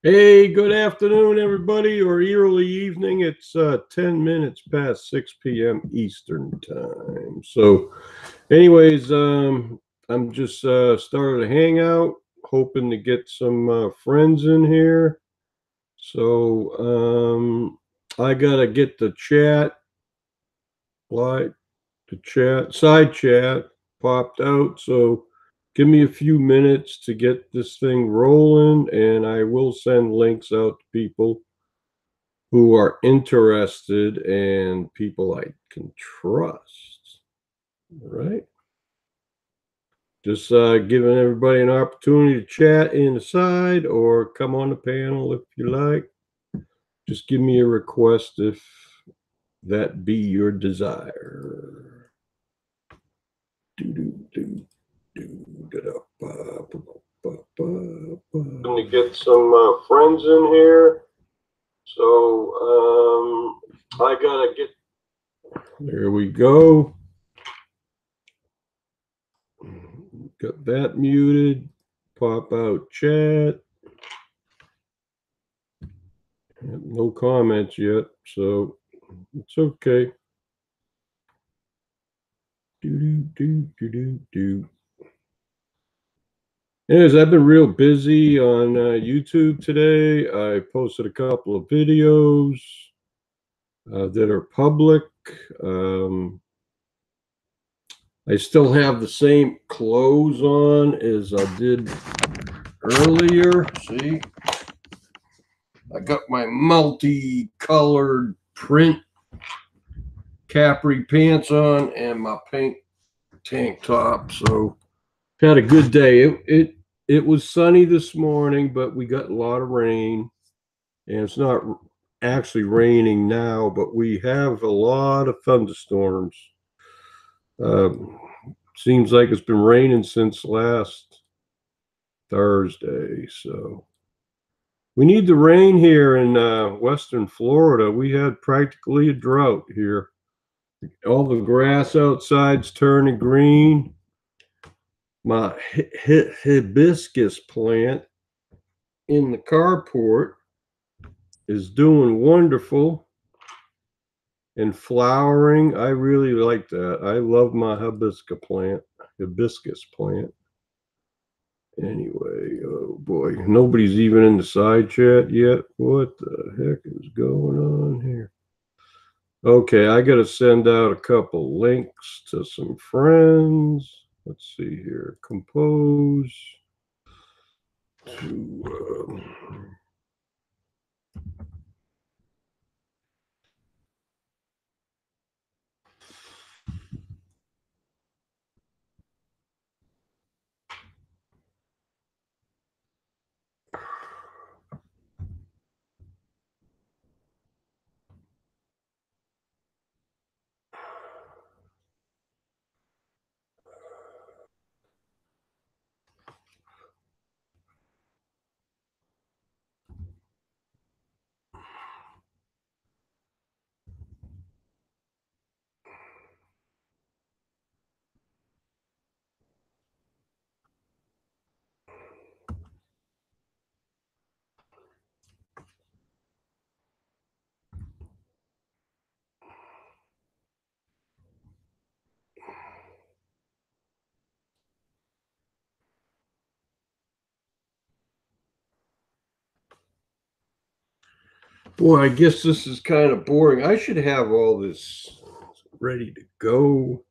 Hey, good afternoon, everybody, or early evening. It's 10 minutes past 6 p.m. Eastern time. I'm just started a hangout, hoping to get some friends in here. So, I gotta get the chat, like the chat, side chat popped out. So, give me a few minutes to get this thing rolling, and I will send links out to people who are interested and people I can trust. All right. Just giving everybody an opportunity to chat in the side or come on the panel if you like. Just give me a request if that be your desire. To get some friends in here. I gotta get. There we go. Got that muted. Pop out chat. No comments yet, so it's okay. Do. Anyways, I've been real busy on YouTube today. I posted a couple of videos that are public. Um, I still have the same clothes on as I did earlier. See, I got my multicolored print capri pants on and my pink tank top. So had a good day. It was sunny this morning, but we got a lot of rain, and it's not actually raining now, but we have a lot of thunderstorms. Seems like it's been raining since last Thursday, so we need the rain here in Western Florida. We had practically a drought here. All the grass outside's turning green. My hibiscus plant in the carport is doing wonderful and flowering. I really like that. I love my hibiscus plant. Anyway, oh boy, nobody's even in the side chat yet. What the heck is going on here? Okay, I got to send out a couple links to some friends. Let's see here. Compose to boy, I guess this is kind of boring. I should have all this ready to go.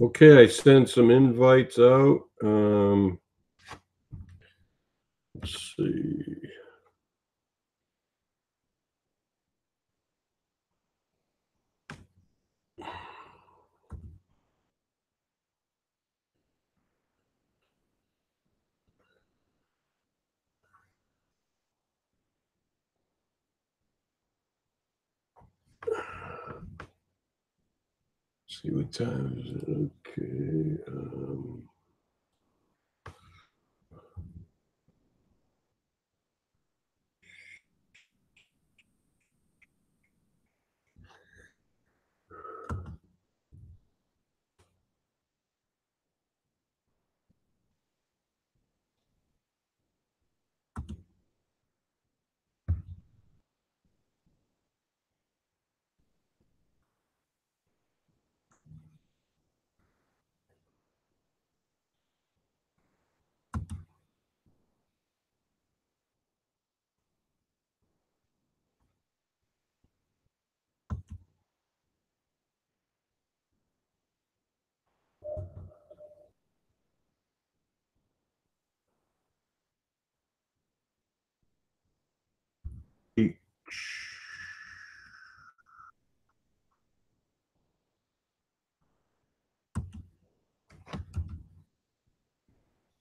Okay, I sent some invites out. Let's see. See what time is it? Okay.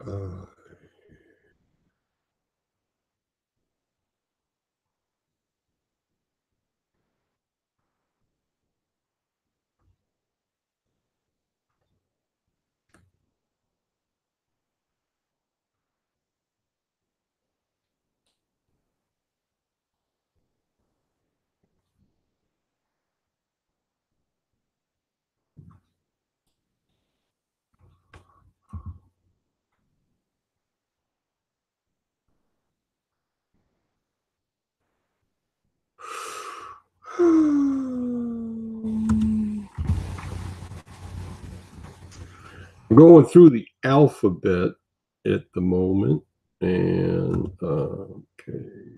Uh, I'm going through the alphabet at the moment, and okay.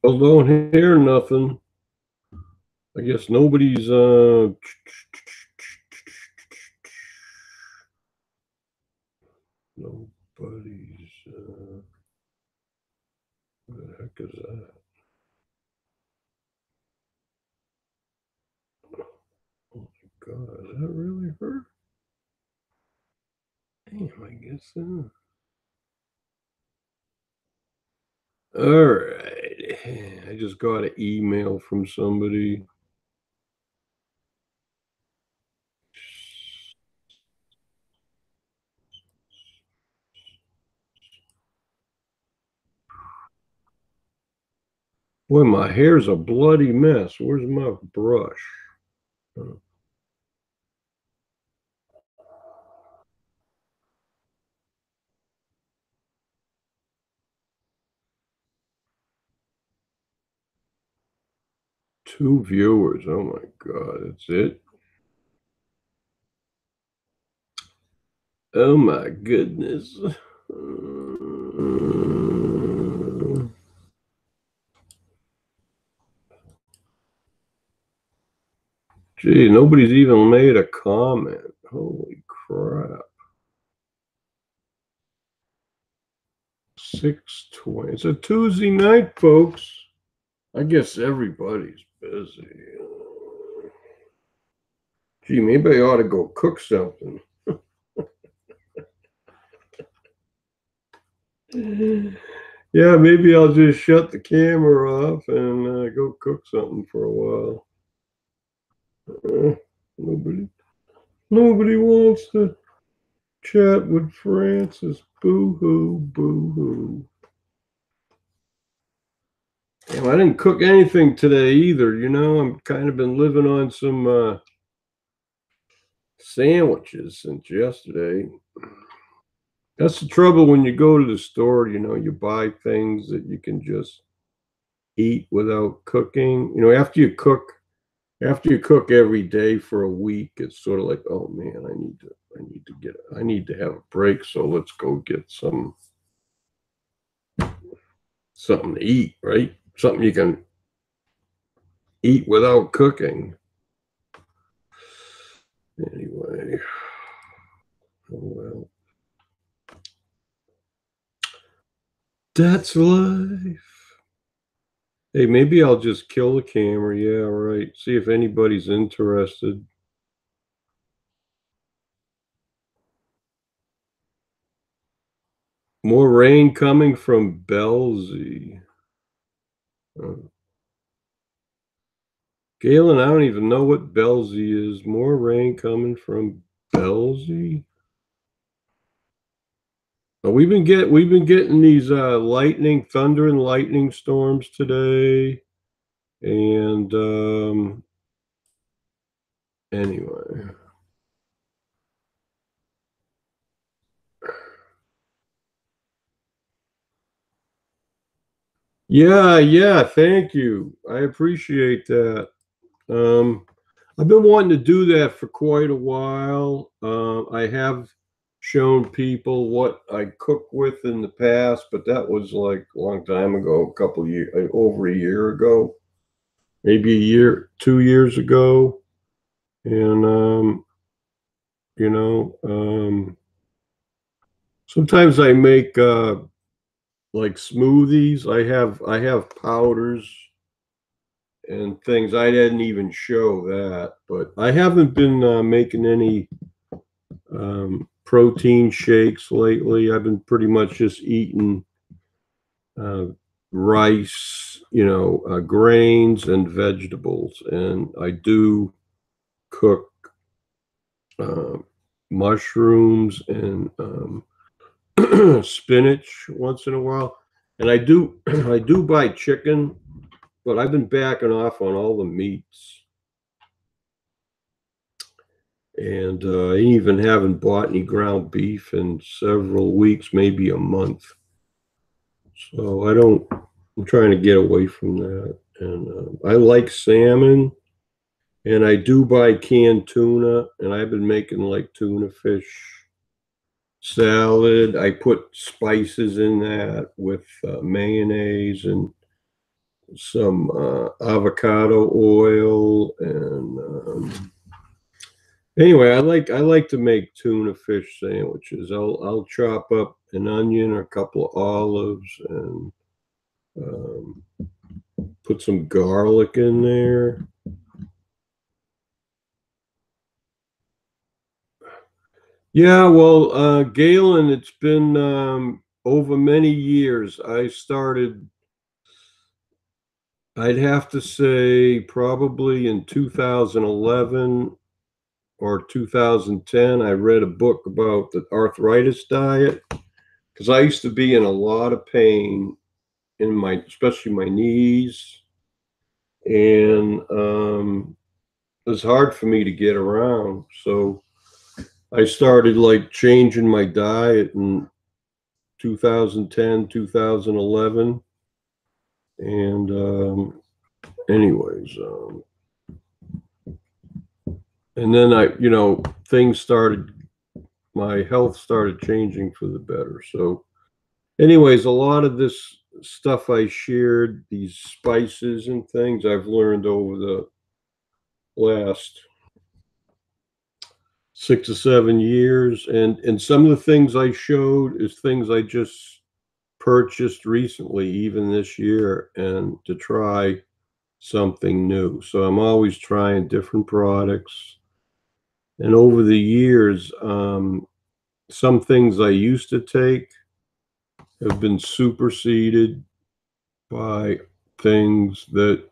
Well, don't hear nothing. I guess nobody's buddies. What the heck is that? Oh my God, is that really her? Damn, I guess so. All right. I just got an email from somebody. Boy, my hair's a bloody mess. Where's my brush? 2 viewers. Oh my God, that's it. Oh my goodness. Gee, nobody's even made a comment. Holy crap. 6:20. It's a Tuesday night, folks. I guess everybody's busy. Gee, maybe I ought to go cook something. Yeah, maybe I'll just shut the camera off and go cook something for a while. Nobody, nobody wants to chat with Fran-Sez. Boo hoo, boo hoo. Damn, I didn't cook anything today either. I'm kind of been living on some sandwiches since yesterday. That's the trouble when you go to the store. You buy things that you can just eat without cooking. After you cook every day for a week, it's sort of like, oh man, I need to have a break. So let's go get something to eat, right? Something you can eat without cooking. Anyway, oh well, that's life. Hey, maybe I'll just kill the camera. Yeah, right. See if anybody's interested. More rain coming from Belzy. Galen, I don't even know what Belzy is. More rain coming from Belzy. We've been getting these thunder and lightning storms today, and anyway. Yeah, thank you. I appreciate that. I've been wanting to do that for quite a while. I have shown people what I cook with in the past, but that was like a long time ago, a couple of years, over a year ago, maybe a year, 2 years ago. And, you know, sometimes I make like smoothies. I have powders and things. I didn't even show that, but I haven't been making any protein shakes lately. I've been pretty much just eating uh, rice, grains and vegetables, and I do cook uh, mushrooms and spinach once in a while, and I do I do buy chicken, but I've been backing off on all the meats. And I even haven't bought any ground beef in several weeks, maybe a month. So I'm trying to get away from that. And I like salmon, and I do buy canned tuna, and I've been making like tuna fish salad. I put spices in that with mayonnaise and some avocado oil and Anyway, I like to make tuna fish sandwiches. I'll chop up an onion or a couple of olives and um, put some garlic in there. Yeah, well, Galen, it's been over many years. I'd have to say probably in 2011 or 2010, I read a book about the arthritis diet because I used to be in a lot of pain in especially my knees, and it was hard for me to get around. So I started like changing my diet in 2010, 2011, and anyways, and then things started, my health started changing for the better. So, anyways, a lot of this stuff I shared, these spices and things, I've learned over the last 6 or 7 years, and some of the things I showed is things I just purchased recently, even this year, and to try something new. So I'm always trying different products. And over the years, some things I used to take have been superseded by things that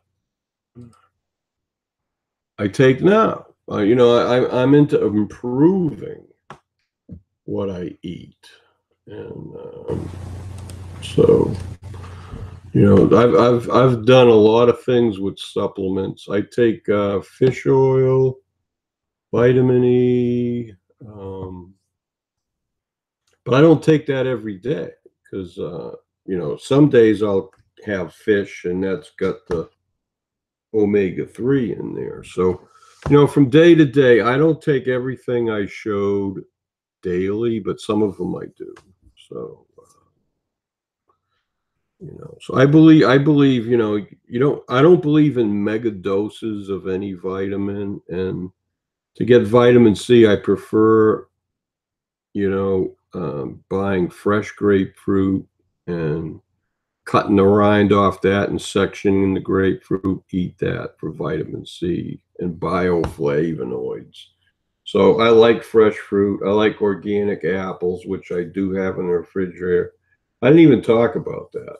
I take now. I'm into improving what I eat, and so I've done a lot of things with supplements. I take fish oil, vitamin E, um, but I don't take that every day because some days I'll have fish and that's got the omega-3 in there. So from day to day, I don't take everything I showed daily, but some of them I do. So so I believe I don't believe in mega doses of any vitamin, and to get vitamin C, I prefer buying fresh grapefruit and cutting the rind off that and sectioning the grapefruit, eat that for vitamin C and bioflavonoids. So I like fresh fruit. I like organic apples, which I do have in the refrigerator. I didn't even talk about that.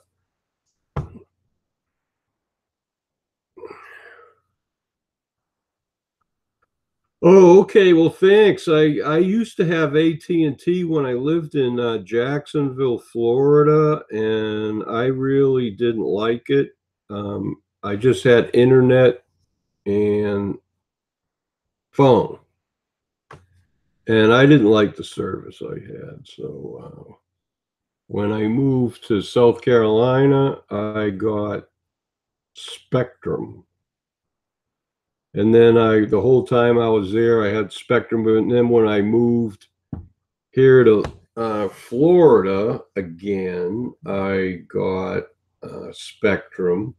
Oh, okay. Well, thanks. I used to have AT&T when I lived in Jacksonville, Florida, and I really didn't like it. I just had internet and phone, and I didn't like the service I had. So when I moved to South Carolina, I got Spectrum, and then the whole time I was there, I had Spectrum. And then when I moved here to Florida again, I got Spectrum,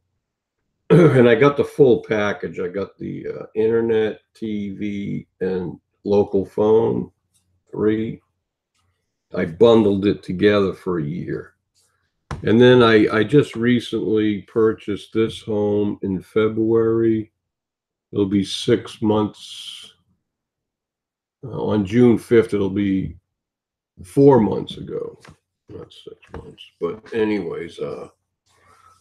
and I got the full package. I got the internet, TV, and local phone, three. I bundled it together for a year. And then I just recently purchased this home in February. It'll be 6 months. On June 5th, it'll be 4 months ago. Not 6 months. But anyways,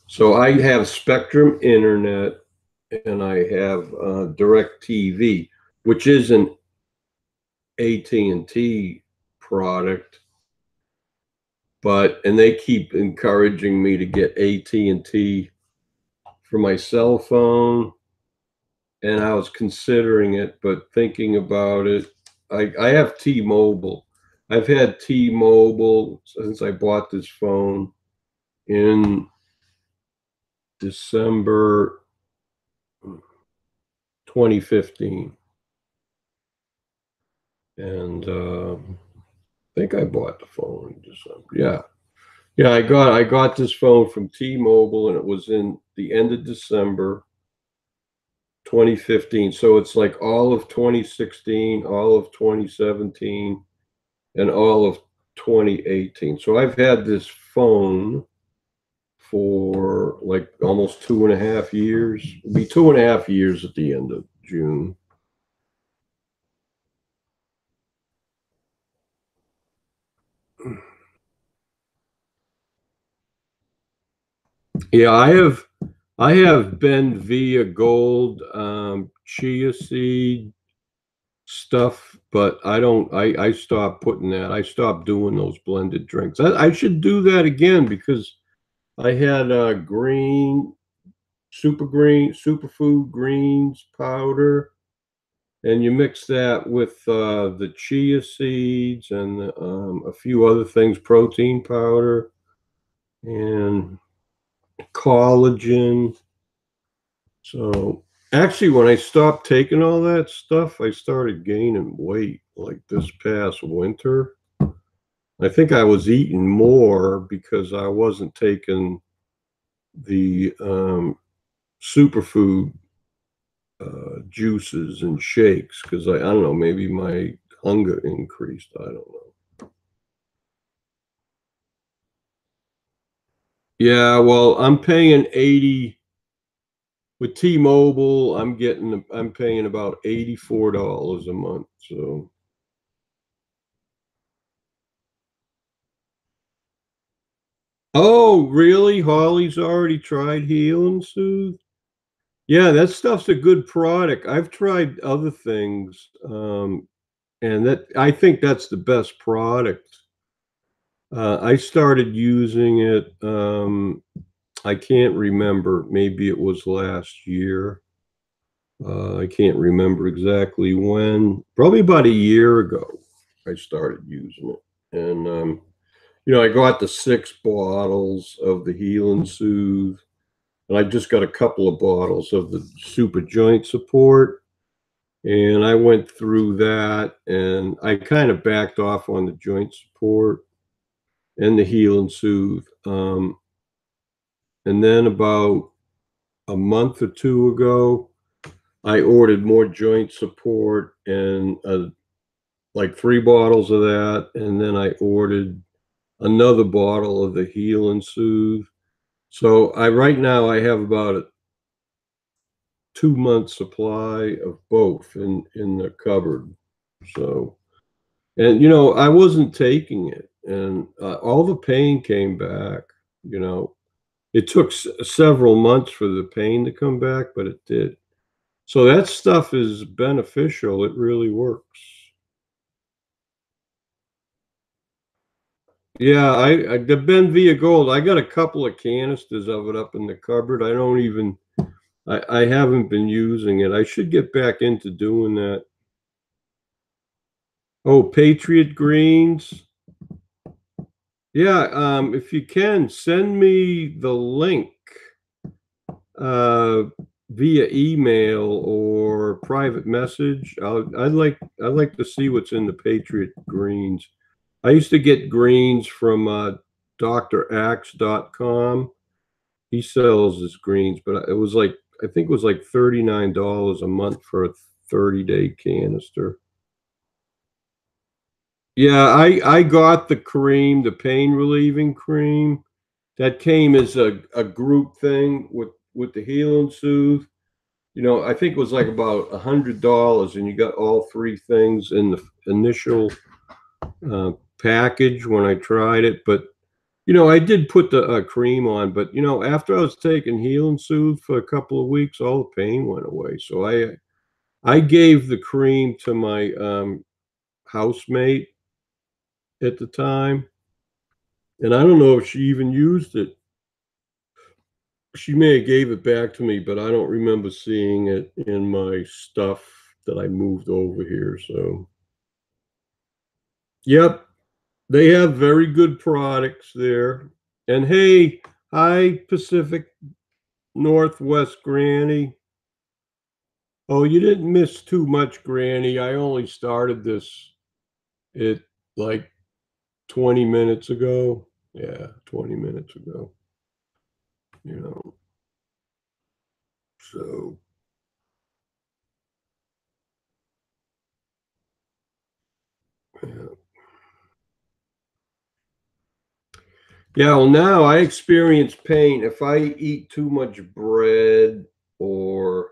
so I have Spectrum Internet and I have Direct TV, which is an AT&T product, and they keep encouraging me to get AT&T for my cell phone, and I was considering it, but thinking about it, I have T-Mobile. I've had T-Mobile since I bought this phone in December 2015, and I think I bought the phone in December. Yeah, I got this phone from T-Mobile, and it was in the end of December 2015. So it's like all of 2016, all of 2017, and all of 2018. So I've had this phone for like almost 2.5 years. It'll be 2.5 years at the end of June. Yeah, I have been via gold chia seed stuff, but I stopped putting that. I stopped doing those blended drinks. I should do that again because I had superfood greens powder, and you mix that with the chia seeds and a few other things, protein powder and collagen. So actually, when I stopped taking all that stuff, I started gaining weight like this past winter. I think I was eating more because I wasn't taking the superfood juices and shakes because I don't know, maybe my hunger increased. I don't know. Yeah, well, I'm paying 80 with T-Mobile. I'm paying about $84 a month. So, oh, really? Holly's already tried Heal and Soothe? Yeah, that stuff's a good product. I've tried other things, and that I think that's the best product. I started using it. I can't remember. Maybe it was last year. I can't remember exactly when. Probably about a year ago, I started using it, and I got the 6 bottles of the Heal and Soothe, and I just got a couple of bottles of the Super Joint Support. And I went through that, and I kind of backed off on the joint support and the Heal and Soothe. And then about a month or two ago, I ordered more joint support and like 3 bottles of that. And then I ordered another bottle of the Heal and Soothe. So right now I have about a 2 month supply of both in the cupboard. So, and I wasn't taking it, and all the pain came back. You know, it took several months for the pain to come back, but it did. So that stuff is beneficial. It really works. Yeah, the Benvia Gold. I got a couple of canisters of it up in the cupboard. I haven't been using it. I should get back into doing that. Oh, Patriot Greens. Yeah, if you can send me the link uh, via email or private message. I'd like to see what's in the Patriot Greens. I used to get greens from drax.com. He sells his greens, but it was like I think it was like $39 a month for a 30-day canister. Yeah, I got the cream, the pain relieving cream. That came as a group thing with the Heal and Soothe. I think it was like about $100, and you got all 3 things in the initial uh, package when I tried it. But I did put the cream on. But after I was taking Heal and Soothe for a couple of weeks, all the pain went away. So I gave the cream to my housemate at the time, and I don't know if she even used it. She may have gave it back to me, but I don't remember seeing it in my stuff that I moved over here. So, yep, they have very good products there. And hey, hi Pacific Northwest Granny. Oh, you didn't miss too much, Granny. I only started this it like 20 minutes ago. Yeah, 20 minutes ago. You know, so Yeah, well, now I experience pain if I eat too much bread or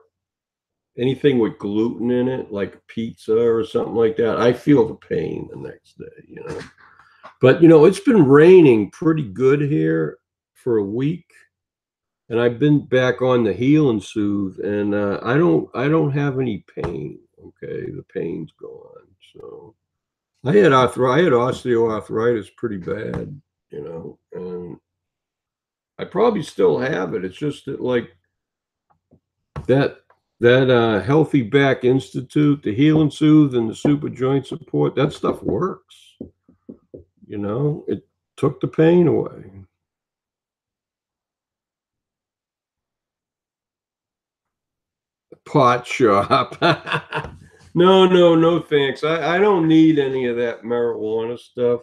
anything with gluten in it, like pizza or something like that. I feel the pain the next day, you know. But it's been raining pretty good here for a week, and I've been back on the heal and soothe, and I don't have any pain. Okay, the pain's gone. So I had osteoarthritis pretty bad, and I probably still have it. It's just that like that Healthy Back Institute, the Heal and Soothe, and the Super Joint Support, that stuff works. It took the pain away. Pot shop. No, no, no, thanks. I don't need any of that marijuana stuff.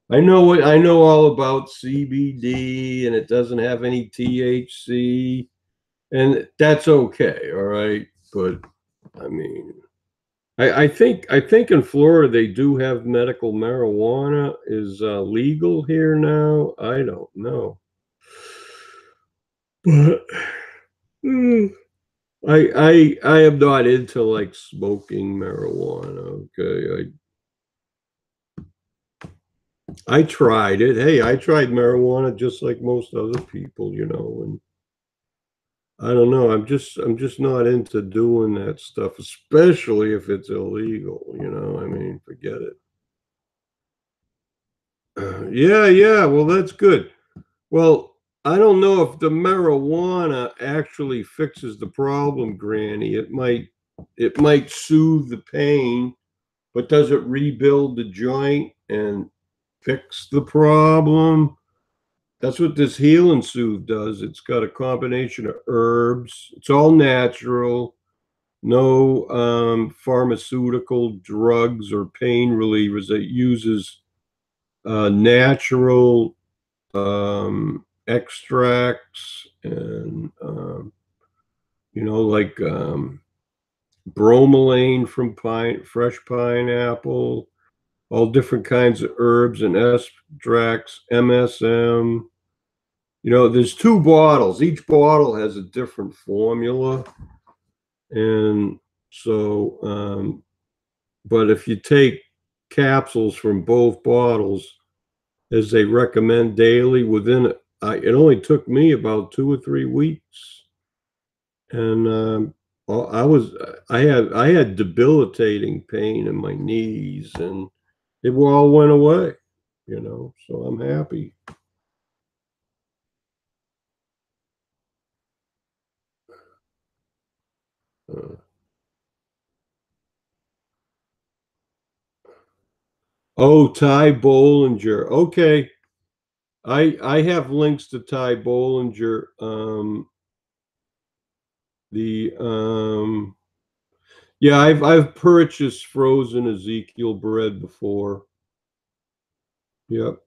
I know all about CBD, and it doesn't have any THC, and that's okay, all right. But I mean, I think in Florida they do have medical marijuana is legal here now. I don't know, but mm, I am not into like smoking marijuana. Okay, I tried it. Hey, I tried marijuana just like most other people, and I don't know. I'm just not into doing that stuff, especially if it's illegal. I mean, forget it. Yeah, yeah. Well, that's good. Well, I don't know if the marijuana actually fixes the problem, Granny. It might soothe the pain, but does it rebuild the joint and fix the problem? That's what this heal and soothe does. It's got a combination of herbs. It's all natural. No pharmaceutical drugs or pain relievers. It uses natural extracts and like bromelain from fresh pineapple, all different kinds of herbs and extracts, MSM. There's two bottles. Each bottle has a different formula, and so but if you take capsules from both bottles as they recommend daily, it only took me about 2 or 3 weeks, and I had debilitating pain in my knees, and it all went away. So I'm happy. Uh, oh, Ty Bollinger. Okay, I have links to Ty Bollinger. The Yeah, I've purchased frozen Ezekiel bread before. Yep.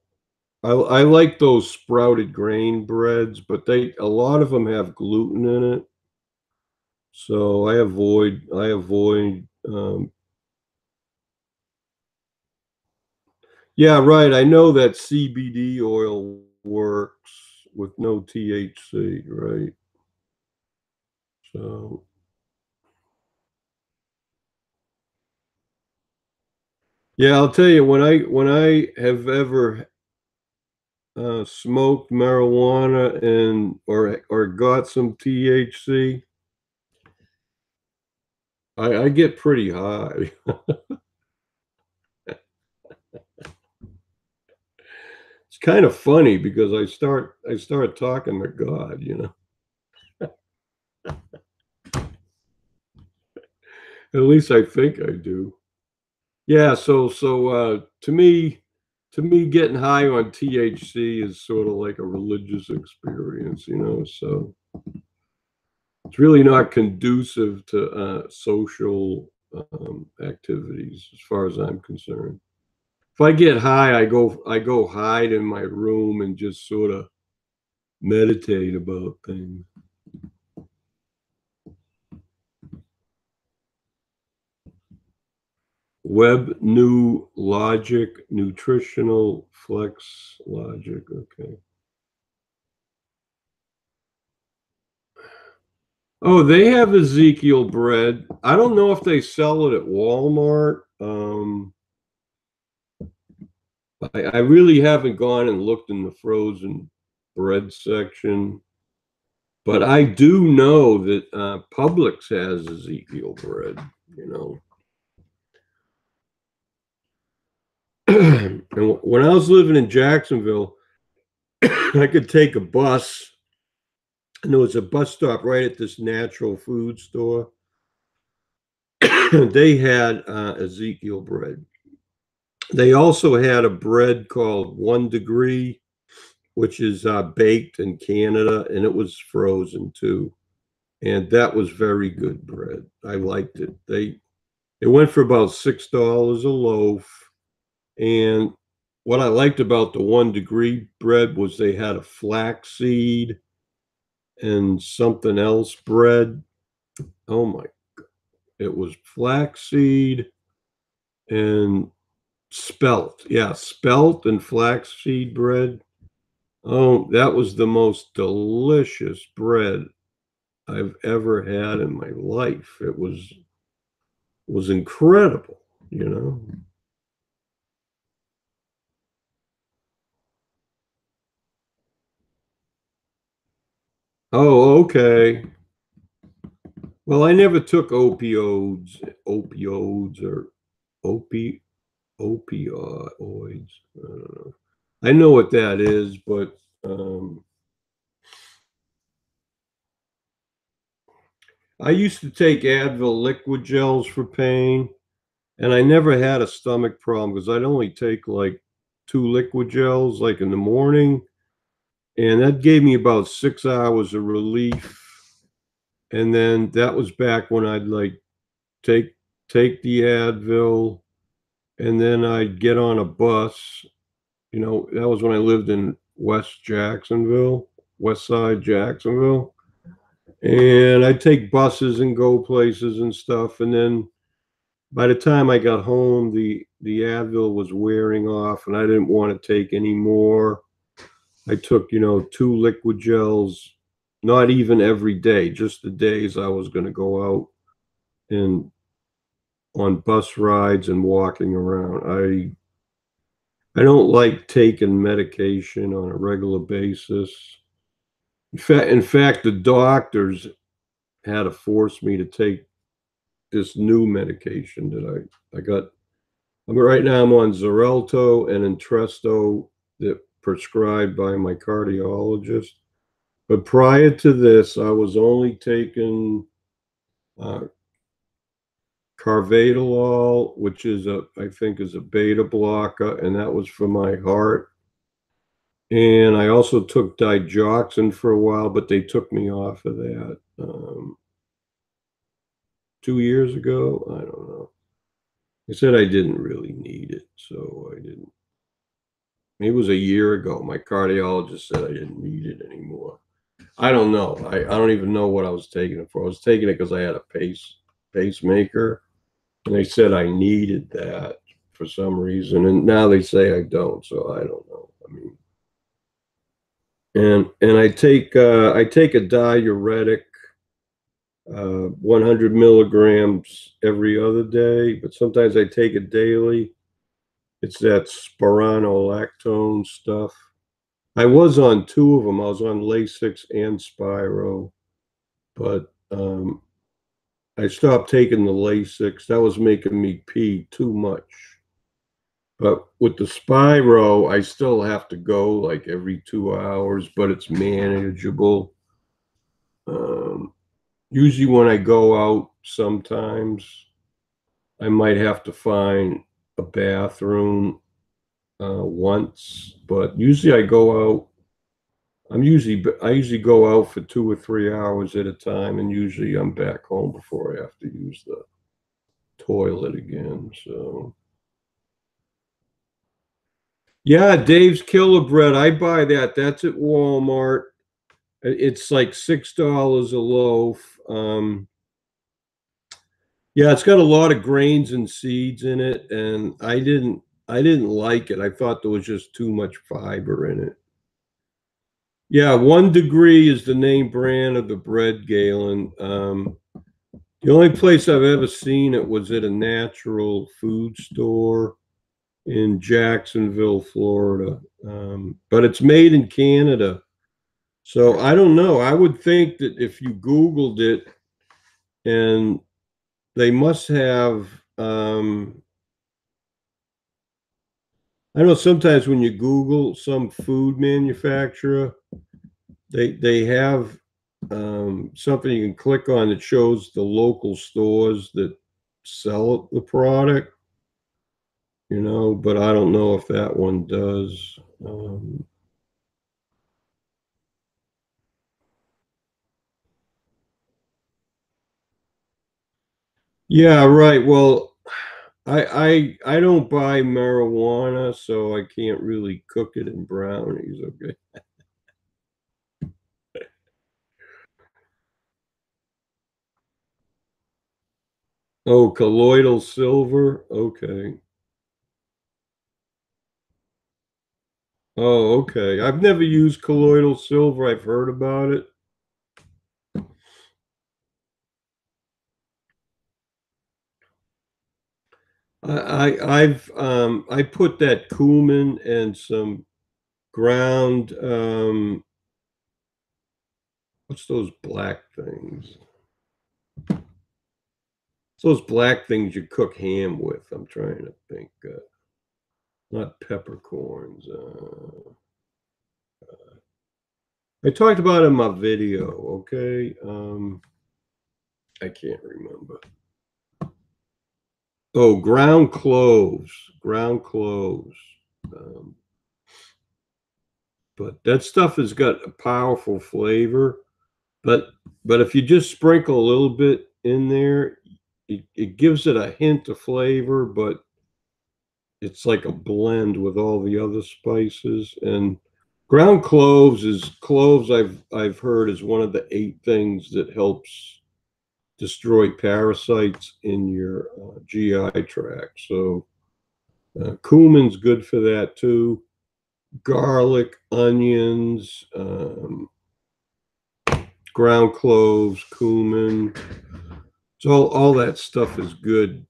I like those sprouted grain breads, but a lot of them have gluten in it. So I avoid yeah, right. I know that CBD oil works with no THC, right? So yeah, I'll tell you when I have ever smoked marijuana or got some THC, I get pretty high. It's kind of funny because I start talking to God. At least I think I do. Yeah, so to me getting high on THC is sort of like a religious experience. So it's really not conducive to social activities as far as I'm concerned. If I get high, I go hide in my room and just sort of meditate about things. Web New Logic, Nutritional Flex Logic. Okay. Oh, they have Ezekiel bread. I don't know if they sell it at Walmart. I really haven't gone and looked in the frozen bread section, but I do know that Publix has Ezekiel bread, you know. And when I was living in Jacksonville, I could take a bus, and there was a bus stop right at this natural food store. They had Ezekiel bread. They also had a bread called 1 Degree, which is baked in Canada, and it was frozen too. And that was very good bread. I liked it. It went for about $6 a loaf. And what I liked about the 1 Degree bread was they had a flaxseed and something else bread. Oh my, it was flaxseed and spelt. Yeah, spelt and flaxseed bread. Oh, that was the most delicious bread I've ever had in my life. It was incredible, you know. Oh, okay. Well, I never took opioids or opi opioids. I don't know. I know what that is, but I used to take Advil liquid gels for pain, and I never had a stomach problem because I'd only take like 2 liquid gels, like in the morning, and that gave me about 6 hours of relief. And then that was back when I'd like take take the Advil, and then I'd get on a bus. You know, that was when I lived in Westside Jacksonville, and I'd take buses and go places and stuff. And then by the time I got home, the Advil was wearing off, and I didn't want to take any more. I took, 2 liquid gels, not even every day, just the days I was going to go out and on bus rides and walking around. I don't like taking medication on a regular basis. In fact, the doctors had to force me to take this new medication that I got. I mean, right now I'm on Xarelto and Entresto that prescribed by my cardiologist. But prior to this, I was only taking uh, carvedilol, which I think is a beta blocker, and that was for my heart. And I also took digoxin for a while, but they took me off of that 2 years ago. I don't know. They said I didn't really need it, so I didn't. Maybe it was a year ago. My cardiologist said I didn't need it anymore. I don't know. I don't even know what I was taking it for. I was taking it because I had a pacemaker, and they said I needed that for some reason, and now they say I don't. So I don't know. I mean, and I take a diuretic, 100 milligrams every other day, but sometimes I take it daily. It's that spironolactone stuff. I was on two of them. I was on Lasix and Spiro, but I stopped taking the Lasix. That was making me pee too much. But with the Spiro, I still have to go like every 2 hours, but it's manageable. Um, Usually, when I go out, sometimes I might have to find a bathroom once, but usually I go out. I usually go out for 2 or 3 hours at a time, and usually I'm back home before I have to use the toilet again. So yeah, Dave's Killer Bread. I buy that. That's at Walmart. It's like $6 a loaf. Yeah, it's got a lot of grains and seeds in it, and I didn't like it. I thought there was just too much fiber in it. Yeah, 1 Degree is the name brand of the bread, Galen. The only place I've ever seen it was at a natural food store in Jacksonville, Florida. But it's made in Canada. So I don't know. I would think that if you Googled it, and they must have, I know sometimes when you Google some food manufacturer, they have something you can click on that shows the local stores that sell the product, but I don't know if that one does. Yeah, right. Well, I don't buy marijuana, so I can't really cook it in brownies. Okay. Oh, colloidal silver. Okay. Oh, okay. I've never used colloidal silver. I've heard about it. I put that cumin and some ground, what's those black things? It's those black things you cook ham with. I'm trying to think. Not peppercorns. I talked about it in my video. Okay. I can't remember. Oh, ground cloves. Ground cloves. Um, but that stuff has got a powerful flavor. But but if you just sprinkle a little bit in there, it gives it a hint of flavor, but it's like a blend with all the other spices. And ground cloves is cloves I've heard is one of the 8 things that helps destroy parasites in your GI tract. So cumin's good for that too. Garlic, onions, ground cloves, cumin. So all that stuff is good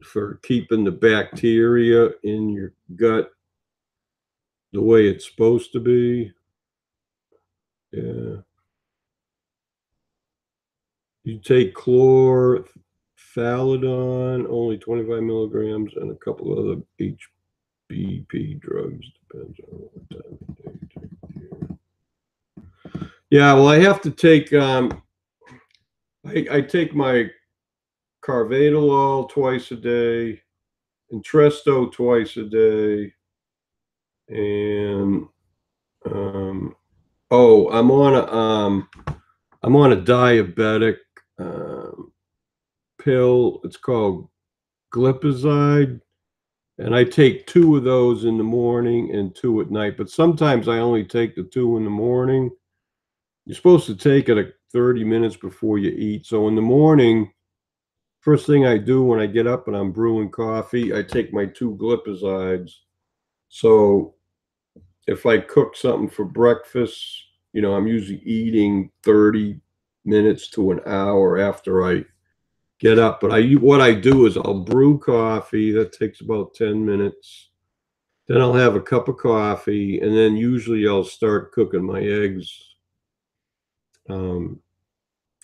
for keeping the bacteria in your gut the way it's supposed to be. Yeah. You take chlorthalidone, only 25 milligrams, and a couple other HBP drugs. Depends on what time of day you take it. Yeah, well, I have to take, I take my carvedilol twice a day, Entresto twice a day, and oh, I'm on a diabetic um, pill. It's called glipizide, and I take 2 of those in the morning and 2 at night. But sometimes I only take the 2 in the morning. You're supposed to take it 30 minutes before you eat. So in the morning, first thing I do when I get up and I'm brewing coffee, I take my 2 glipizides. So if I cook something for breakfast, I'm usually eating 30 minutes to an hour after I get up. But what I do is I'll brew coffee. That takes about 10 minutes. Then I'll have a cup of coffee, and then usually I'll start cooking my eggs. Um,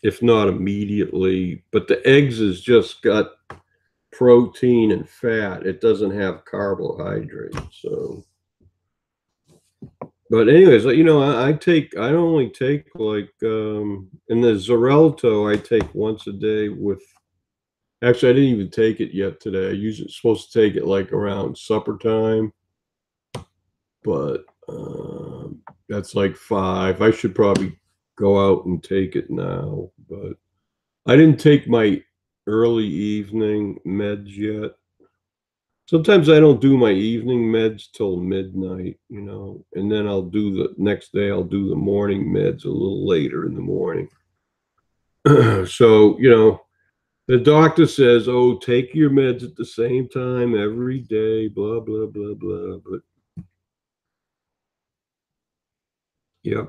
if not immediately, but the eggs has just got protein and fat. It doesn't have carbohydrates. So, but anyways, I only take like, in the Xarelto, I take once a day with, actually, I didn't even take it yet today. I usually supposed to take it like around supper time, but that's like 5. I should probably go out and take it now, but I didn't take my early evening meds yet. Sometimes I don't do my evening meds till midnight, and then I'll do the next day, I'll do the morning meds a little later in the morning. So, The doctor says, "Oh, take your meds at the same time every day." Blah blah blah blah. But yeah.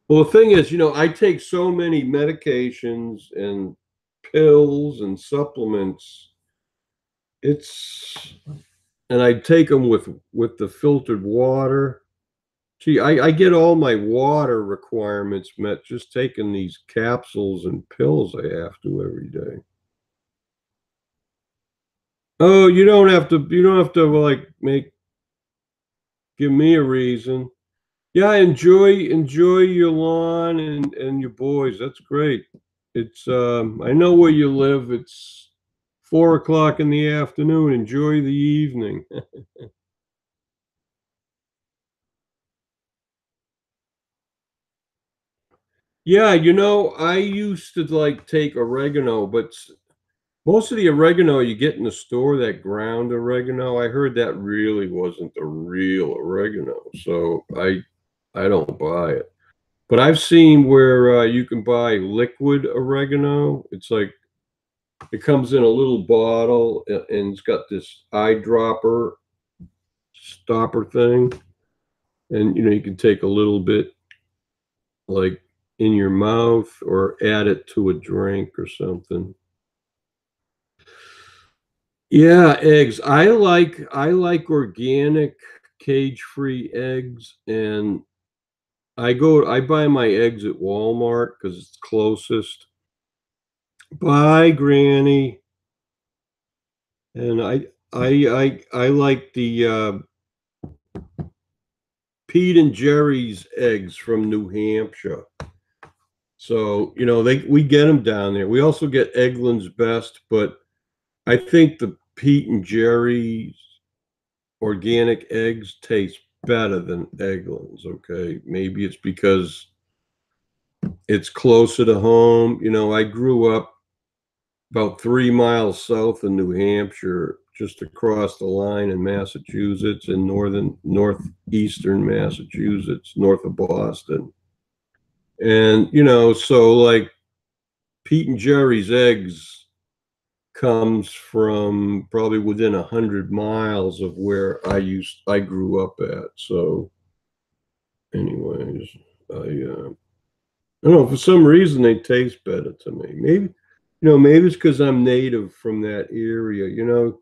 Well, the thing is, I take so many medications and pills and supplements. It's and I take them with the filtered water. Gee, I get all my water requirements met just taking these capsules and pills I have to every day. Oh, you don't have to like make give me a reason. Yeah, enjoy your lawn and your boys. That's great. It's I know where you live. It's 4 o'clock in the afternoon. Enjoy the evening. Yeah, I used to like take oregano, but most of the oregano you get in the store, that ground oregano, I heard that really wasn't the real oregano. So I don't buy it. But I've seen where you can buy liquid oregano. It's like it comes in a little bottle and it's got this eyedropper stopper thing. And you can take a little bit like in your mouth or add it to a drink or something. Yeah, eggs. I like organic cage-free eggs, and I buy my eggs at Walmart because it's closest. Bye, Granny. And I like the Pete and Jerry's eggs from New Hampshire. So, we get them down there. We also get Eggland's Best, but I think the Pete and Jerry's organic eggs taste better than Eggland's, okay? Maybe it's because it's closer to home. I grew up about 3 miles south of New Hampshire, just across the line in Massachusetts, in northeastern Massachusetts, north of Boston. And, so like Pete and Jerry's eggs comes from probably within 100 miles of where I grew up at. So, anyways, I don't know, for some reason they taste better to me. Maybe it's because I'm native from that area.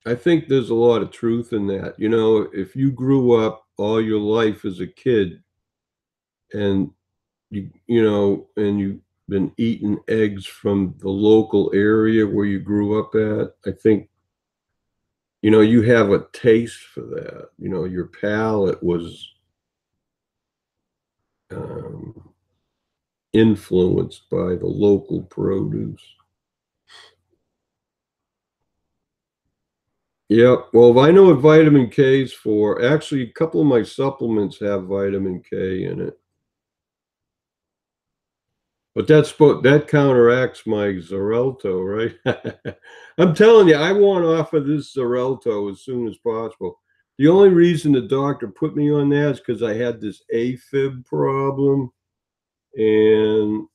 I think there's a lot of truth in that. If you grew up all your life as a kid and and you've been eating eggs from the local area where you grew up at, I think, you have a taste for that. Your palate was um, influenced by the local produce. Yeah, well, I know what vitamin K is for. Actually, a couple of my supplements have vitamin K in it, but that counteracts my Xarelto, right? I'm telling you, I want off of this Xarelto as soon as possible. The only reason the doctor put me on that is because I had this AFib problem, and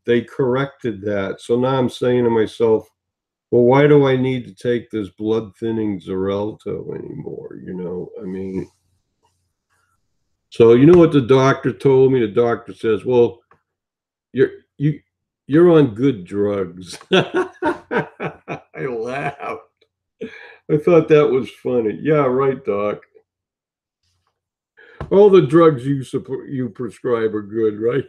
they corrected that. So now I'm saying to myself, well, why do I need to take this blood thinning Xarelto anymore? I mean, so you know what the doctor told me? The doctor says, "Well, you're you you're on good drugs." I laughed. I thought that was funny. Yeah, right, doc. All the drugs you prescribe are good, right?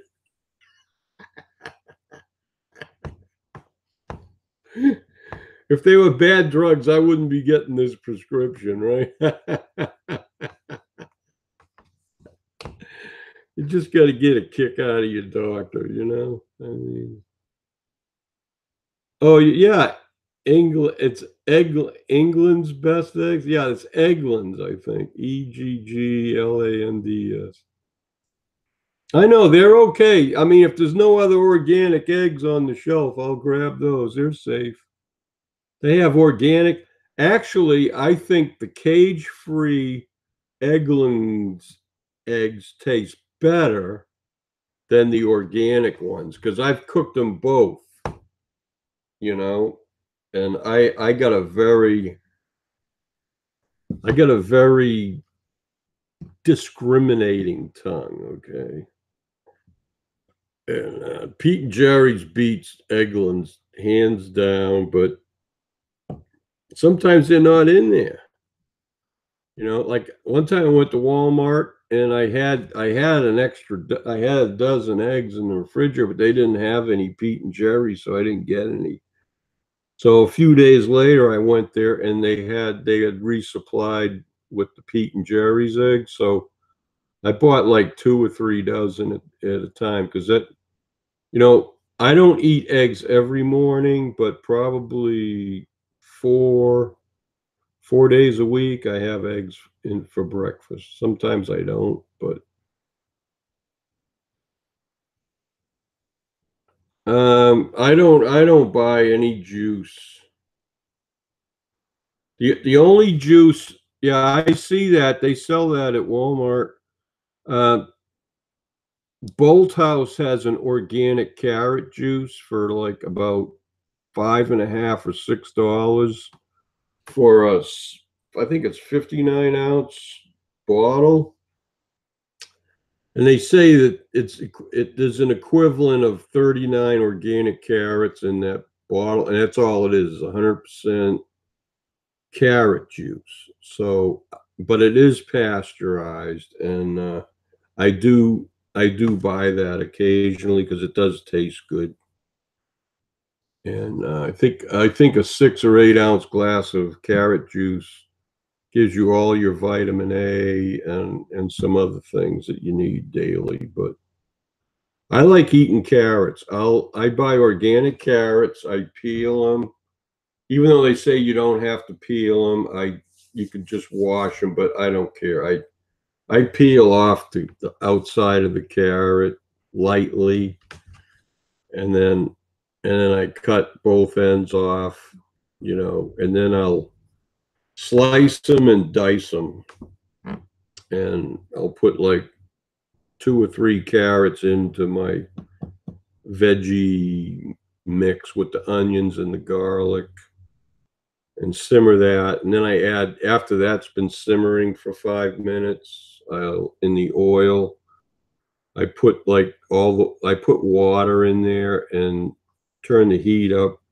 If they were bad drugs, I wouldn't be getting this prescription, right? You just got to get a kick out of your doctor. I mean, oh yeah, England's best eggs. Yeah, it's Eggland's, I think. Egglands. I know they're okay. I mean, if there's no other organic eggs on the shelf, I'll grab those. They're safe. They have organic. Actually, I think the cage-free Eggland's eggs taste better than the organic ones because I've cooked them both, you know, and I got a very discriminating tongue, okay? And Pete and Jerry's beats Eggland's hands down, but sometimes they're not in there. You know, like one time I went to Walmart and I had a dozen eggs in the refrigerator, but they didn't have any Pete and Jerry, so I didn't get any. So a few days later I went there and they had resupplied with the Pete and Jerry's eggs. So I bought like 2 or 3 dozen at a time because that, you know, I don't eat eggs every morning, but probably four 4 days a week I have eggs in for breakfast. Sometimes I don't, but I don't buy any juice. The only juice, yeah, I see that they sell that at Walmart. Uh, Bolt House has an organic carrot juice for like about $5.50 or $6 for I think it's 59-ounce bottle. And they say that there's an equivalent of 39 organic carrots in that bottle, and that's all it is 100% carrot juice. So, but it is pasteurized, and I do I do buy that occasionally because it does taste good. And I think a 6 or 8 ounce glass of carrot juice gives you all your vitamin A and some other things that you need daily. But I like eating carrots. I buy organic carrots. I peel them, even though they say you don't have to peel them. You can just wash them, but I don't care. I peel off the outside of the carrot lightly, and then I cut both ends off, you know, and then I'll slice them and dice them, and I'll put like 2 or 3 carrots into my veggie mix with the onions and the garlic and simmer that. And then I add, after that's been simmering for 5 minutes, in the oil, I put I put water in there and turn the heat up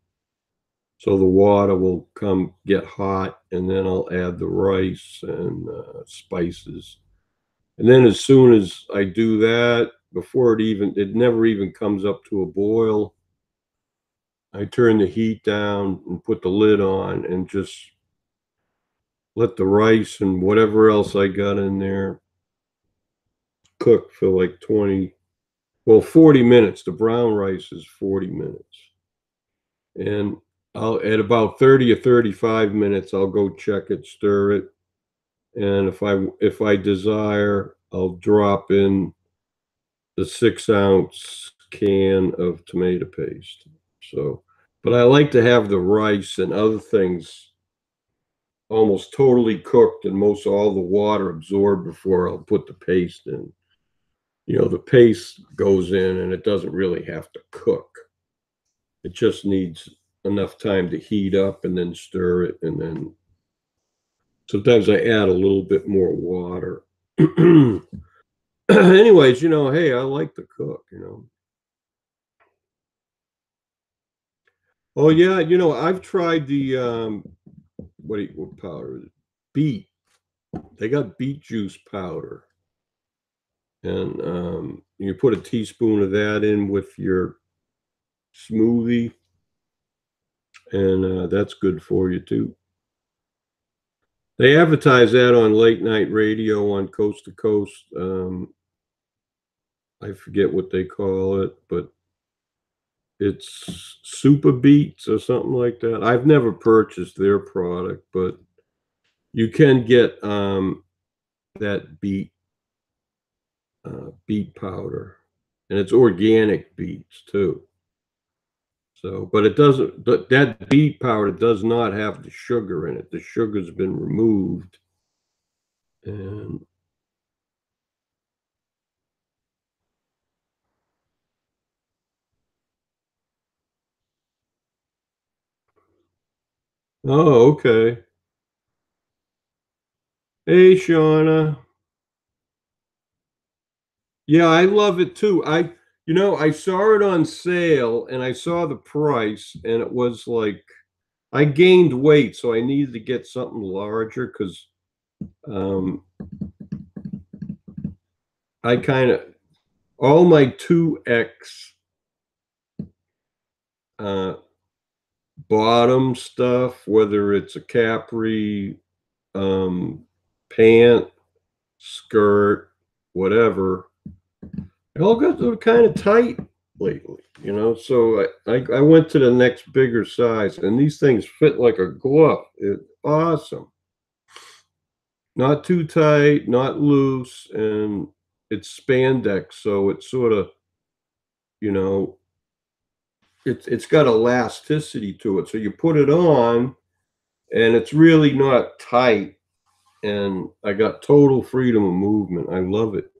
so the water will come get hot. And then I'll add the rice and spices. And then as soon as I do that, before it never even comes up to a boil, I turn the heat down and put the lid on and just let the rice and whatever else I got in there cook for like 40 minutes. The brown rice is 40 minutes. And I'll at about 30 or 35 minutes, I'll go check it, stir it. And if I desire, I'll drop in the 6 ounce can of tomato paste. So, but I like to have the rice and other things almost totally cooked and most all the water absorbed before I'll put the paste in. You know, the paste goes in and it doesn't really have to cook. It just needs enough time to heat up and then stir it. And then sometimes I add a little bit more water. Anyways, you know, hey, I like to cook, you know. Oh yeah, you know, I've tried the what powder is it? Beet. They got beet juice powder. And you put a teaspoon of that in with your smoothie, and that's good for you too. They advertise that on late night radio on Coast to Coast. I forget what they call it, but it's Super Beets or something like that. I've never purchased their product, but you can get that beet powder, and it's organic beets too. So, but it doesn't, that beet powder does not have the sugar in it. The sugar's been removed. And Oh, okay. Hey, Shauna. Yeah, I love it too. I saw it on sale and I saw the price and it was like I gained weight, so I needed to get something larger because um, I kind of all my 2X uh, bottom stuff, whether it's a capri, um, pant, skirt, whatever, it all got kind of tight lately. So I went to the next bigger size, and these things fit like a glove. It's awesome. Not too tight, not loose, and it's spandex, so it's sort of, you know, it's got elasticity to it. So you put it on, and it's really not tight, and I got total freedom of movement. I love it.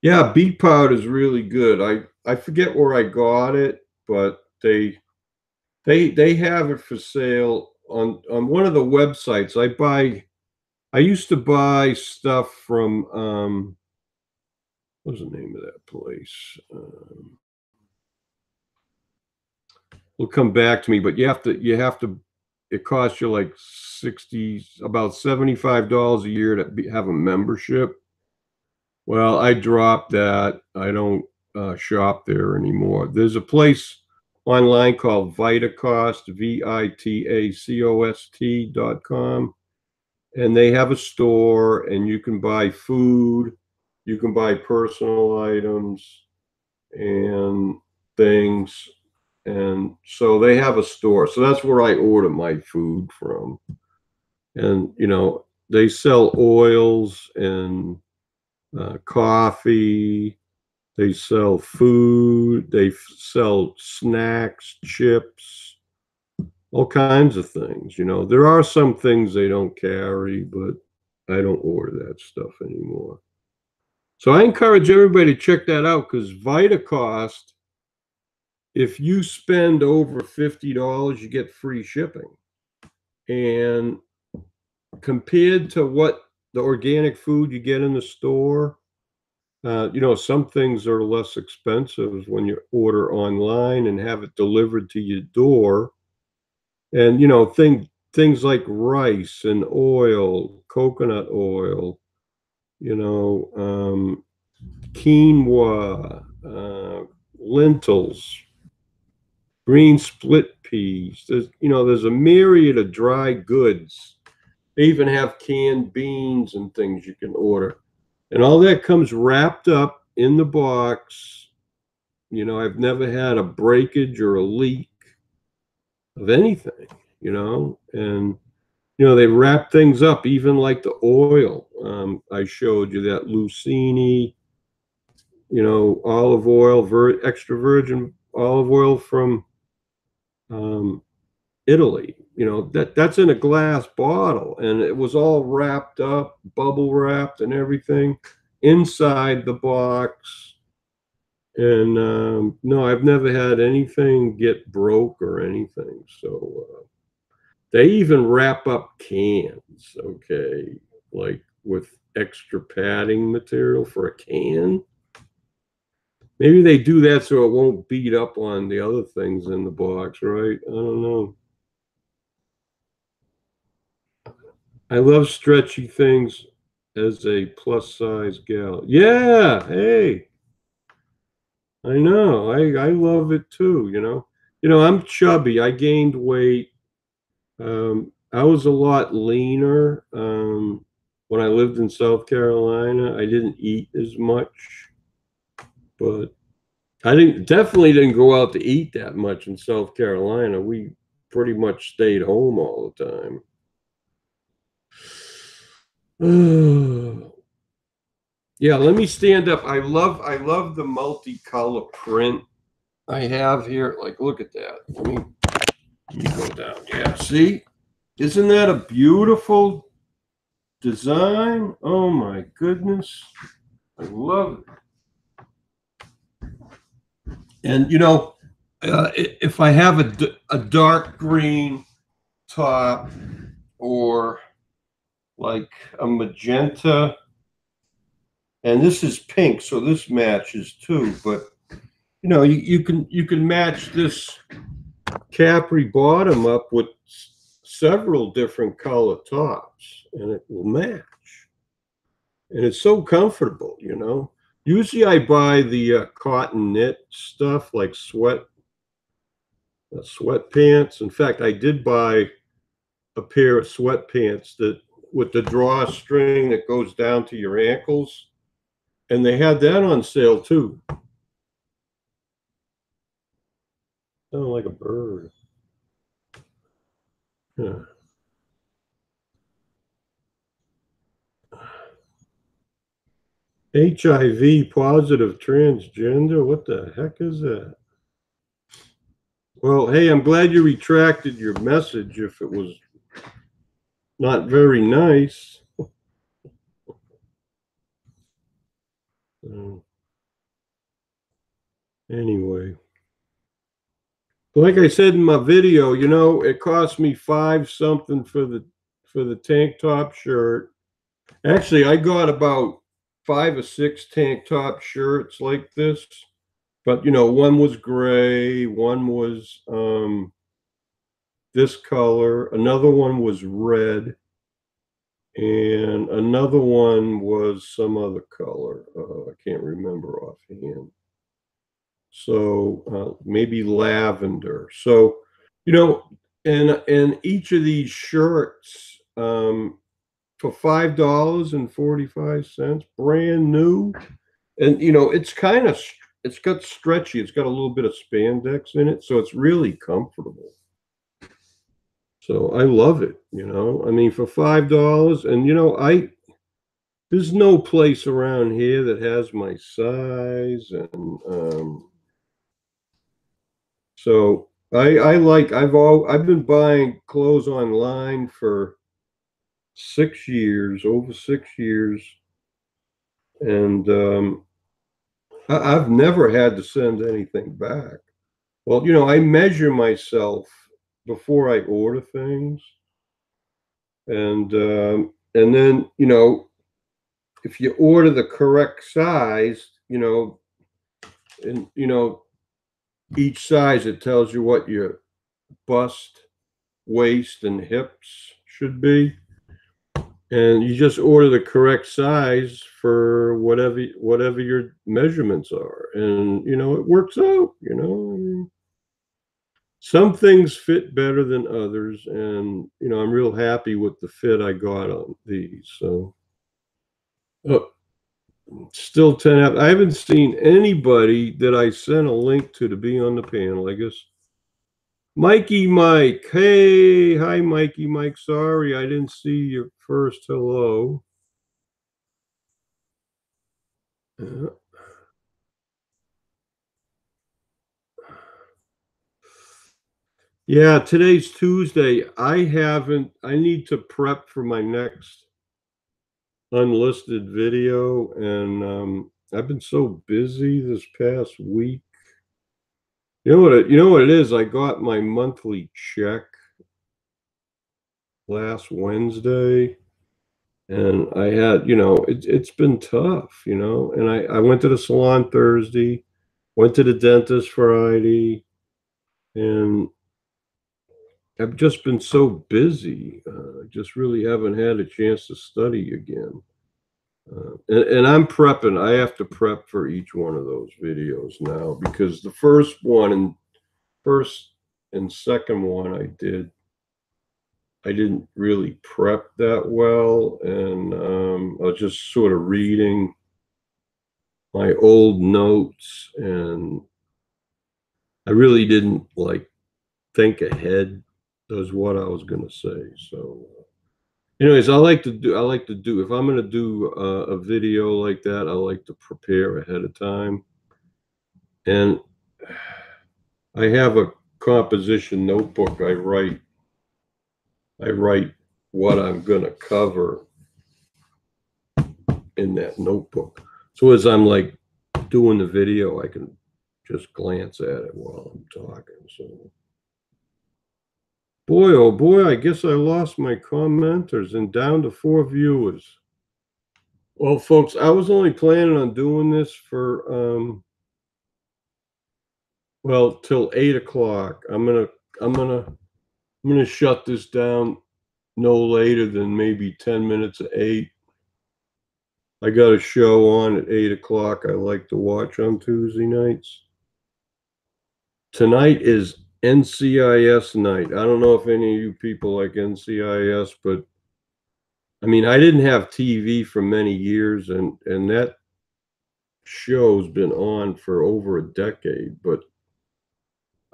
Yeah, beet powder is really good. I forget where I got it, but they have it for sale on one of the websites. I used to buy stuff from what's the name of that place? Will come back to me, but you have to it costs you like 60 about $75 a year to have a membership. Well, I dropped that. I don't shop there anymore. There's a place online called Vitacost, VITACOST.com, and they have a store, and you can buy food, you can buy personal items and things. And so they have a store. So that's where I order my food from. And, they sell oils and coffee. They sell food. They sell snacks, chips, all kinds of things. There are some things they don't carry, but I don't order that stuff anymore. So I encourage everybody to check that out because VitaCost, if you spend over $50, you get free shipping. And compared to what the organic food you get in the store, some things are less expensive when you order online and have it delivered to your door. And things like rice and oil, coconut oil, quinoa, lentils, green split peas. There's a myriad of dry goods. They even have canned beans and things you can order. And all that comes wrapped up in the box. I've never had a breakage or a leak of anything, and they wrap things up, even like the oil. I showed you that Lucini, olive oil, extra virgin olive oil from um, Italy. That's in a glass bottle, and it was all wrapped up, bubble wrapped, and everything inside the box. And no, I've never had anything get broke or anything. So they even wrap up cans, okay, like with extra padding material for a can. Maybe they do that so it won't beat up on the other things in the box, right? I don't know. I love stretchy things as a plus size gal. Yeah, hey, I know. I love it too, I'm chubby. I gained weight. I was a lot leaner when I lived in South Carolina. I didn't eat as much, but I definitely didn't go out to eat that much in South Carolina. We pretty much stayed home all the time. Yeah, let me stand up. I love the multicolor print I have here. Like, look at that. Let me go down. Yeah, see? Isn't that a beautiful design? Oh my goodness. I love it. And if I have a dark green top, or like a magenta, and this is pink, so this matches too. But you know, you can match this Capri bottom up with several different color tops, and it will match. And it's so comfortable, you know. Usually I buy the cotton knit stuff like sweatpants. In fact, I did buy a pair of sweatpants that with the drawstring that goes down to your ankles, and they had that on sale too. Sound like a bird. Yeah. HIV positive transgender. What the heck is that? Well, hey, I'm glad you retracted your message if it was not very nice. Anyway, like I said in my video, you know, it cost me $5 something for the tank top shirt. Actually, I got about 5 or 6 tank top shirts like this, but you know, one was gray, one was this color, another one was red, and another one was some other color. I can't remember offhand. So maybe lavender. So, you know, and each of these shirts for $5.45, brand new, and you know, it's got stretchy. It's got a little bit of spandex in it, so it's really comfortable. So I love it. You know, I mean, for $5, and you know, there's no place around here that has my size, and so I've been buying clothes online for 6 years, over 6 years, and I've never had to send anything back. Well, you know, I measure myself before I order things, and then you know, if you order the correct size, you know, and you know, each size it tells you what your bust, waist, and hips should be, and you just order the correct size for whatever your measurements are, and you know, it works out. You know, I mean, some things fit better than others, and you know, I'm real happy with the fit I got on these. So still 10 out. I haven't seen anybody that I sent a link to be on the panel. I guess Mikey Mike. Hey, hi Mikey Mike. Sorry I didn't see your first hello. Yeah, today's Tuesday. I need to prep for my next unlisted video, and I've been so busy this past week. You know what it is? I got my monthly check last Wednesday, and I had, you know, it's been tough, you know, and I went to the salon Thursday, went to the dentist Friday, and I've just been so busy. Just really haven't had a chance to study again. And I'm prepping. I have to prep for each one of those videos now, because the first and second one I didn't really prep that well, and I was just sort of reading my old notes, and I really didn't like think ahead as what I was going to say. So, anyways, I like to do if I'm going to do a video like that, I like to prepare ahead of time, and I have a composition notebook. I write what I'm going to cover in that notebook. So as I'm like doing the video, I can just glance at it while I'm talking. So, Boy, oh boy, I guess I lost my commenters and down to 4 viewers. Well, folks, I was only planning on doing this for well, till 8 o'clock. I'm gonna I'm gonna shut this down no later than maybe 10 minutes of 8. I got a show on at 8 o'clock I like to watch on Tuesday nights. Tonight is NCIS night. I don't know if any of you people like NCIS, but I mean, I didn't have TV for many years, and that show's been on for over a decade, but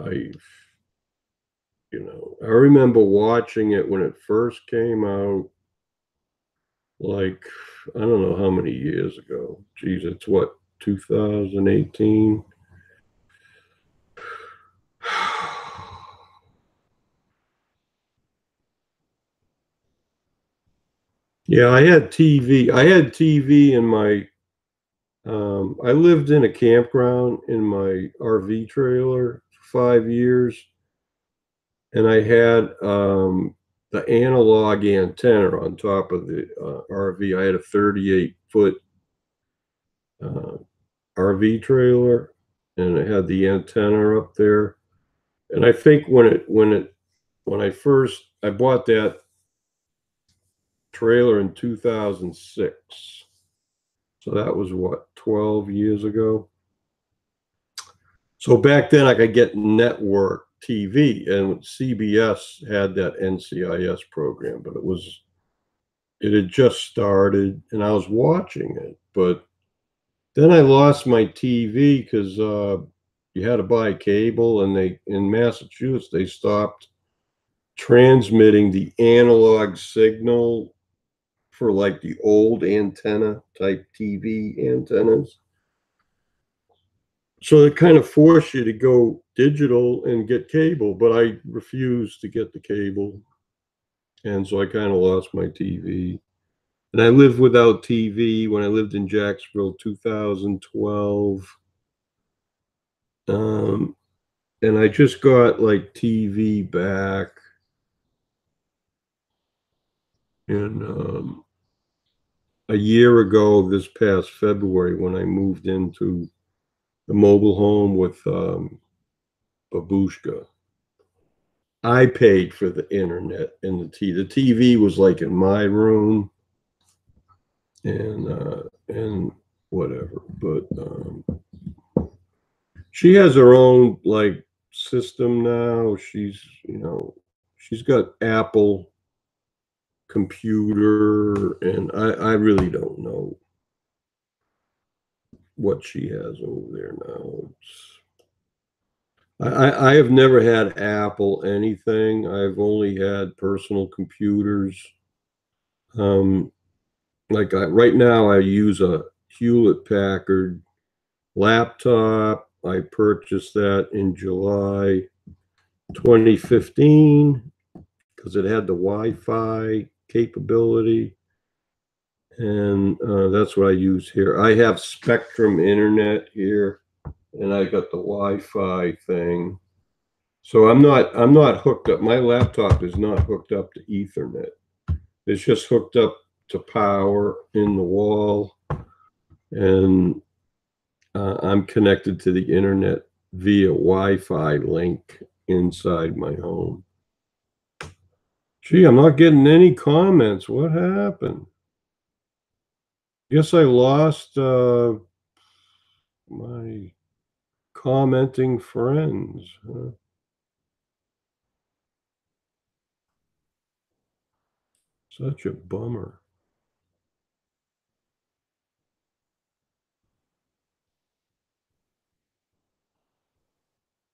I I remember watching it when it first came out, like, I don't know how many years ago. Geez, it's what, 2018? Yeah, I had TV. I had TV in my I lived in a campground in my RV trailer for 5 years, and I had the analog antenna on top of the RV. I had a 38-foot uh, RV trailer, and it had the antenna up there. And I think when I first I bought that trailer in 2006, so that was what, 12 years ago. So back then I could get network TV, and CBS had that NCIS program, but it had just started, and I was watching it. But then I lost my TV because you had to buy cable, and they in Massachusetts they stopped transmitting the analog signal for like the old antenna type TV antennas. So it kind of forced you to go digital and get cable, but I refused to get the cable. And so I kind of lost my TV. And I lived without TV when I lived in Jacksonville, 2012. Um, and I just got like TV back in a year ago, this past February, when I moved into the mobile home with Babushka. I paid for the internet and the TV. The TV was like in my room, and whatever. But she has her own like system now. She's got Apple computer, and I really don't know what she has over there now. I have never had Apple anything. I've only had personal computers. Um, right now, I use a Hewlett Packard laptop. I purchased that in July 2015 because it had the Wi-Fi capability, and that's what I use here. I have Spectrum Internet here, and I got the Wi-Fi thing. So I'm not hooked up. My laptop is not hooked up to Ethernet. It's just hooked up to power in the wall, and I'm connected to the internet via Wi-Fi link inside my home. Gee, I'm not getting any comments. What happened? Guess I lost my commenting friends. Huh? Such a bummer.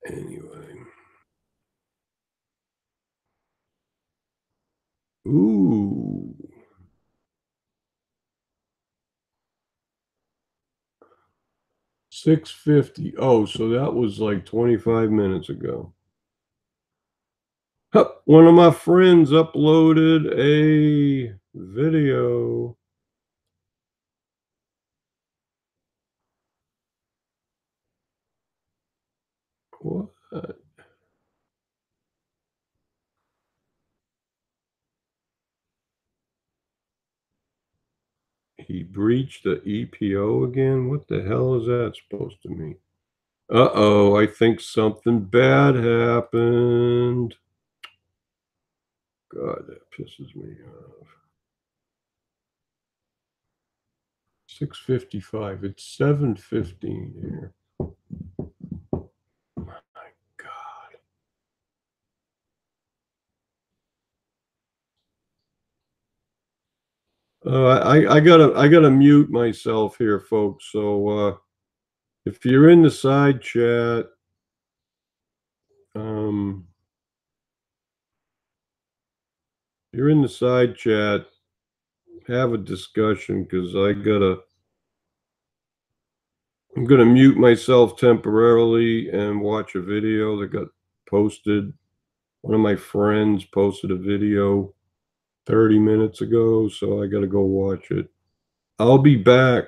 Anyway. Ooh. 6:50. Oh, so that was like 25 minutes ago. Huh, one of my friends uploaded a video. What? He breached the EPO again? What the hell is that supposed to mean? Uh-oh, I think something bad happened. God, that pisses me off. 6:55. It's 7:15 here. My God. I gotta mute myself here, folks. So if you're in the side chat, um, you're in the side chat, have a discussion because I'm gonna mute myself temporarily and watch a video that got posted. One of my friends posted a video 30 minutes ago, so I gotta go watch it. I'll be back.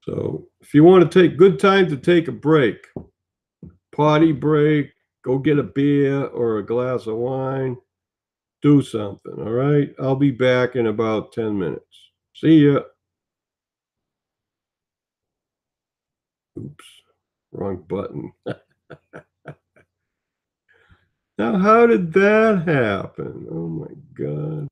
So if you want to take good time to take a break, potty break, go get a beer or a glass of wine, do something. All right. I'll be back in about 10 minutes. See ya. Oops. Wrong button. Now, how did that happen? Oh my God.